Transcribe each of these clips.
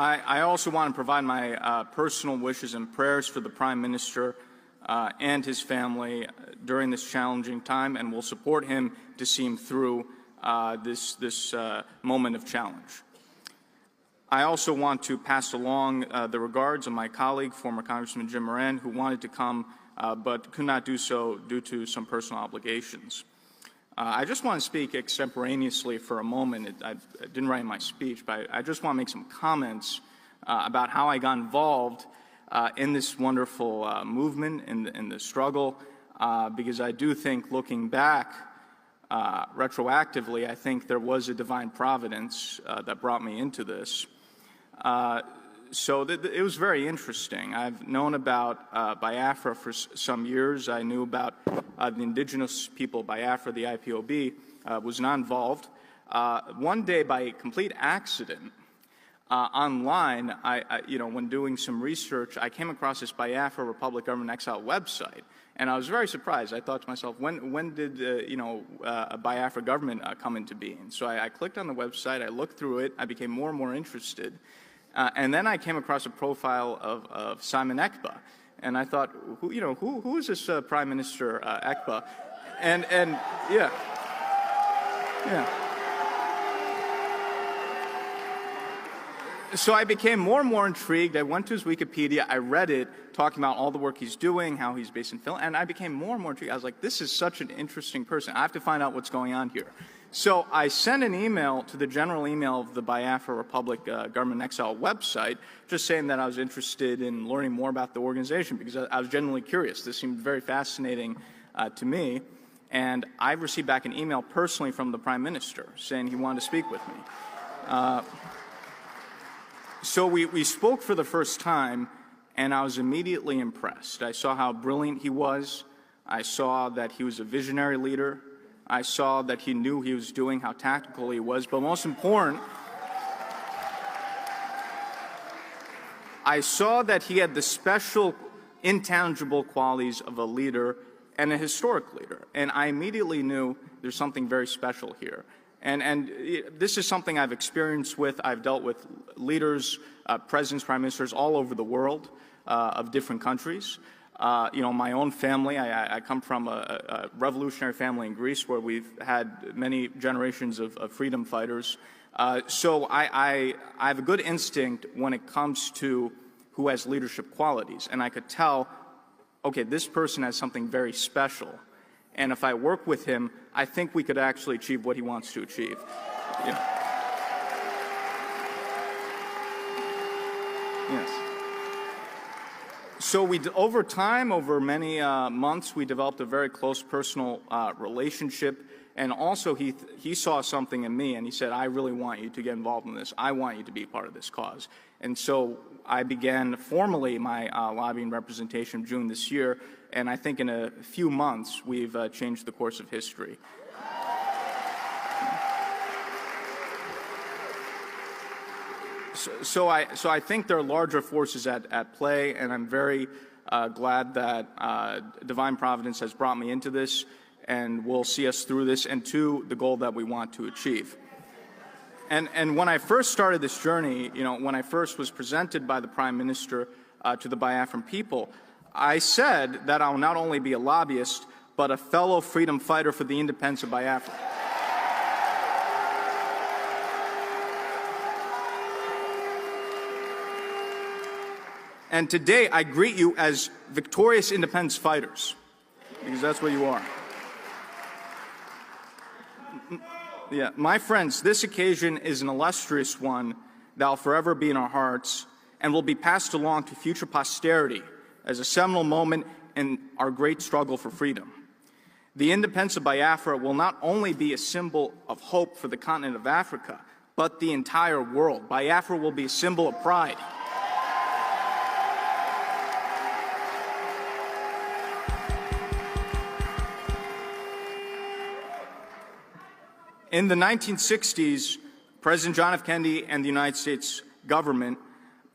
I also want to provide my personal wishes and prayers for the Prime Minister and his family during this challenging time, and will support him to see him through this moment of challenge. I also want to pass along the regards of my colleague, former Congressman Jim Moran, who wanted to come but could not do so due to some personal obligations. I just want to speak extemporaneously for a moment. I didn't write my speech, but I just want to make some comments about how I got involved in this wonderful movement, in the struggle, because I do think, looking back retroactively, I think there was a divine providence that brought me into this. So it was very interesting. I've known about Biafra for some years. I knew about the indigenous people of Biafra. The IPOB was not involved. One day, by complete accident, online, when doing some research, I came across this Biafra Republic Government Exile website, and I was very surprised. I thought to myself, when did a Biafra government come into being? So I clicked on the website. I looked through it. I became more and more interested. And then I came across a profile of Simon Ekpa, and I thought, who is this Prime Minister Ekpa? And yeah. So I became more and more intrigued. I went to his Wikipedia. I read it, talking about all the work he's doing, how he's based in Finland, and I became more and more intrigued. I was like, this is such an interesting person. I have to find out what's going on here. So I sent an email to the general email of the Biafra Republic Government Exile website, just saying that I was interested in learning more about the organization, because I was genuinely curious. This seemed very fascinating to me. And I received back an email personally from the Prime Minister saying he wanted to speak with me. So we spoke for the first time, and I was immediately impressed. I saw how brilliant he was. I saw that he was a visionary leader. I saw that he knew he was doing, how tactical he was. But most important, I saw that he had the special, intangible qualities of a leader and a historic leader. And I immediately knew there's something very special here. And this is something I've experienced with. I've dealt with leaders, presidents, prime ministers all over the world of different countries. My own family, I come from a revolutionary family in Greece where we've had many generations of freedom fighters. So I have a good instinct when it comes to who has leadership qualities. And I could tell, okay, this person has something very special. And if I work with him, I think we could actually achieve what he wants to achieve. Yes. So over time, over many months, we developed a very close personal relationship. And also, he saw something in me, and he said, I really want you to get involved in this. I want you to be part of this cause. And so I began formally my lobbying representation June this year, and I think in a few months, we've changed the course of history. So I think there are larger forces at play, and I'm very glad that divine providence has brought me into this and will see us through this and to the goal that we want to achieve. And when I first started this journey, when I first was presented by the Prime Minister to the Biafran people, I said that I'll not only be a lobbyist, but a fellow freedom fighter for the independence of Biafra. And today, I greet you as victorious independence fighters, because that's what you are. Yeah, my friends, this occasion is an illustrious one that will forever be in our hearts and will be passed along to future posterity as a seminal moment in our great struggle for freedom. The independence of Biafra will not only be a symbol of hope for the continent of Africa, but the entire world. Biafra will be a symbol of pride. In the 1960s, President John F. Kennedy and the United States government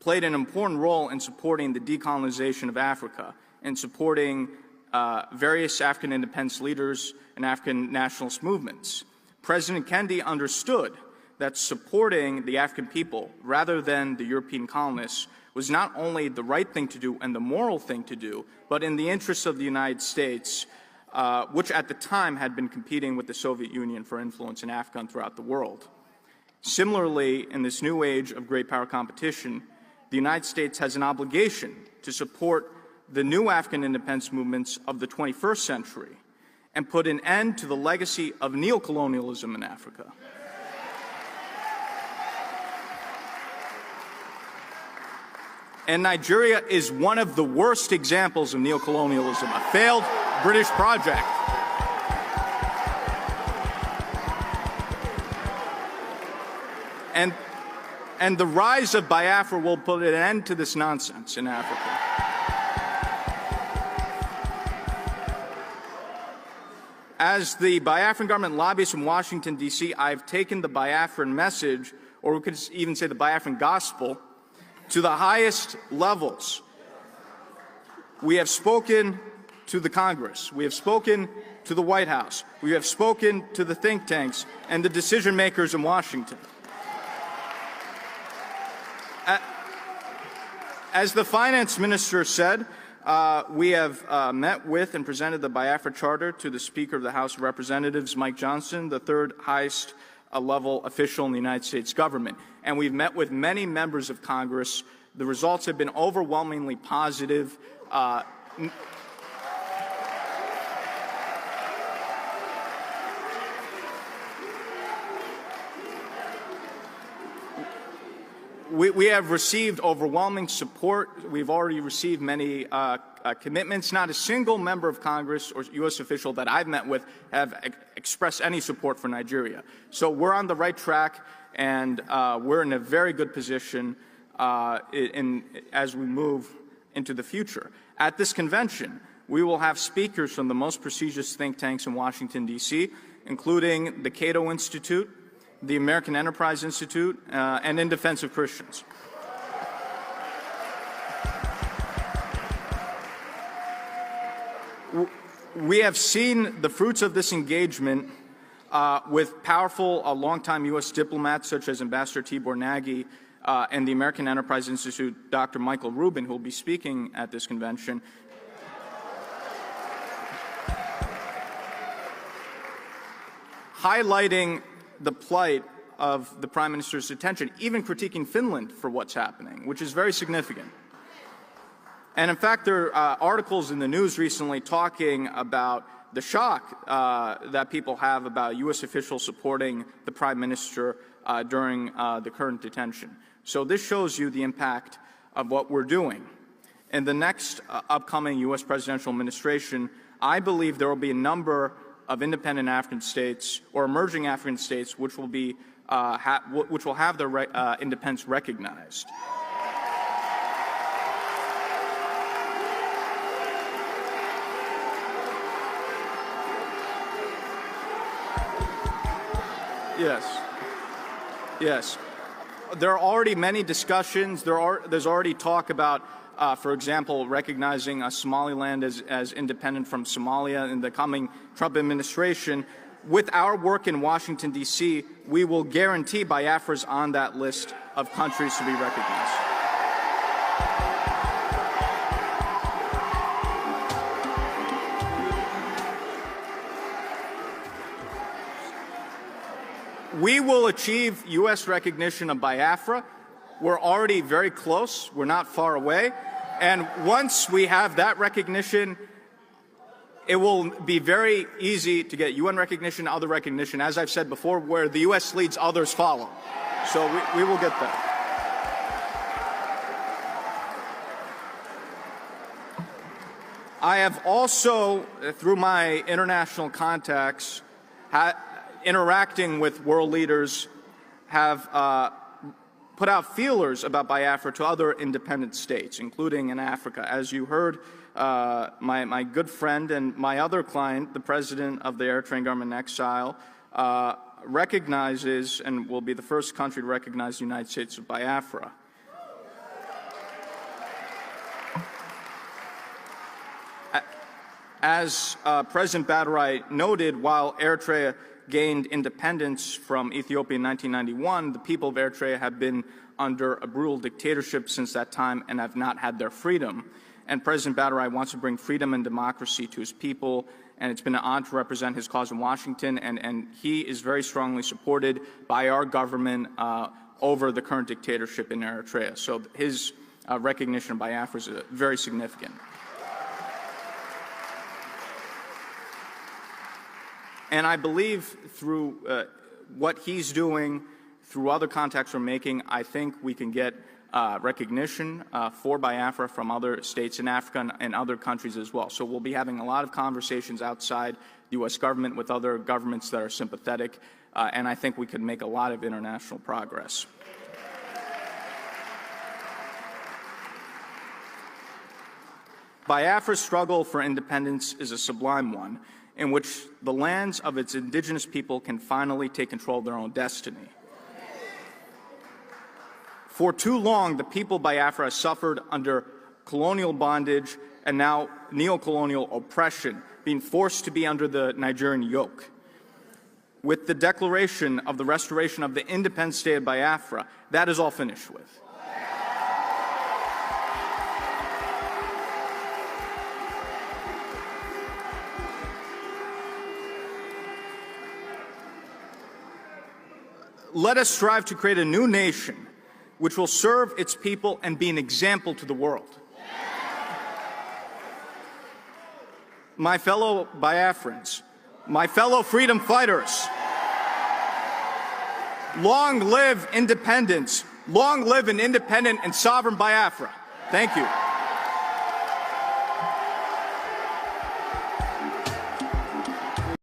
played an important role in supporting the decolonization of Africa and supporting various African independence leaders and African nationalist movements. President Kennedy understood that supporting the African people rather than the European colonists was not only the right thing to do and the moral thing to do, but in the interests of the United States, which at the time had been competing with the Soviet Union for influence in Africa and throughout the world. Similarly, in this new age of great power competition, the United States has an obligation to support the new African independence movements of the 21st century and put an end to the legacy of neocolonialism in Africa. And Nigeria is one of the worst examples of neocolonialism, a failed British project. And the rise of Biafra will put an end to this nonsense in Africa. As the Biafran government lobbyist from Washington, D.C., I've taken the Biafran message, or we could even say the Biafran gospel, to the highest levels. We have spoken to the Congress. We have spoken to the White House. We have spoken to the think tanks and the decision makers in Washington. As the finance minister said, we have met with and presented the Biafra Charter to the Speaker of the House of Representatives, Mike Johnson, the third highest level official in the United States government. And we've met with many members of Congress. The results have been overwhelmingly positive. We have received overwhelming support. We've already received many commitments. Not a single member of Congress or U.S. official that I've met with have expressed any support for Nigeria. So we're on the right track, and we're in a very good position as we move into the future. At this convention, we will have speakers from the most prestigious think tanks in Washington, D.C., including the Cato Institute, the American Enterprise Institute, and In Defense of Christians. We have seen the fruits of this engagement with powerful longtime U.S. diplomats such as Ambassador Tibor Nagy and the American Enterprise Institute, Dr. Michael Rubin, who will be speaking at this convention. Highlighting the plight of the Prime Minister's attention, even critiquing Finland for what's happening, which is very significant. And in fact, there are articles in the news recently talking about the shock that people have about U.S. officials supporting the Prime Minister during the current detention. So this shows you the impact of what we're doing. In the next upcoming U.S. presidential administration, I believe there will be a number of independent African states or emerging African states which will be which will have their independence recognized. Yes. There are already many discussions. There's already talk about, for example, recognizing Somaliland as independent from Somalia in the coming Trump administration. With our work in Washington, D.C., we will guarantee Biafra's on that list of countries to be recognized. We will achieve U.S. recognition of Biafra. We're already very close. We're not far away. And once we have that recognition, it will be very easy to get UN recognition, other recognition, as I've said before, where the U.S. leads, others follow. So we will get there. I have also, through my international contacts, interacting with world leaders, have put out feelers about Biafra to other independent states, including in Africa. As you heard, my good friend and my other client, the president of the Eritrean government in exile, recognizes and will be the first country to recognize the United States of Biafra. As President Badarai noted, while Eritrea gained independence from Ethiopia in 1991, the people of Eritrea have been under a brutal dictatorship since that time and have not had their freedom. And President Badarai wants to bring freedom and democracy to his people, and it's been an honor to represent his cause in Washington, and he is very strongly supported by our government over the current dictatorship in Eritrea. So his recognition of Biafra is very significant. And I believe through what he's doing, through other contacts we're making, I think we can get recognition for Biafra from other states in Africa and other countries as well. So we'll be having a lot of conversations outside the U.S. government with other governments that are sympathetic, and I think we could make a lot of international progress. Biafra's struggle for independence is a sublime one, in which the lands of its indigenous people can finally take control of their own destiny. For too long, the people of Biafra have suffered under colonial bondage and now neo-colonial oppression, being forced to be under the Nigerian yoke. With the declaration of the restoration of the independent state of Biafra, that is all finished with. Let us strive to create a new nation which will serve its people and be an example to the world. My fellow Biafrans, my fellow freedom fighters, long live independence, long live an independent and sovereign Biafra. Thank you.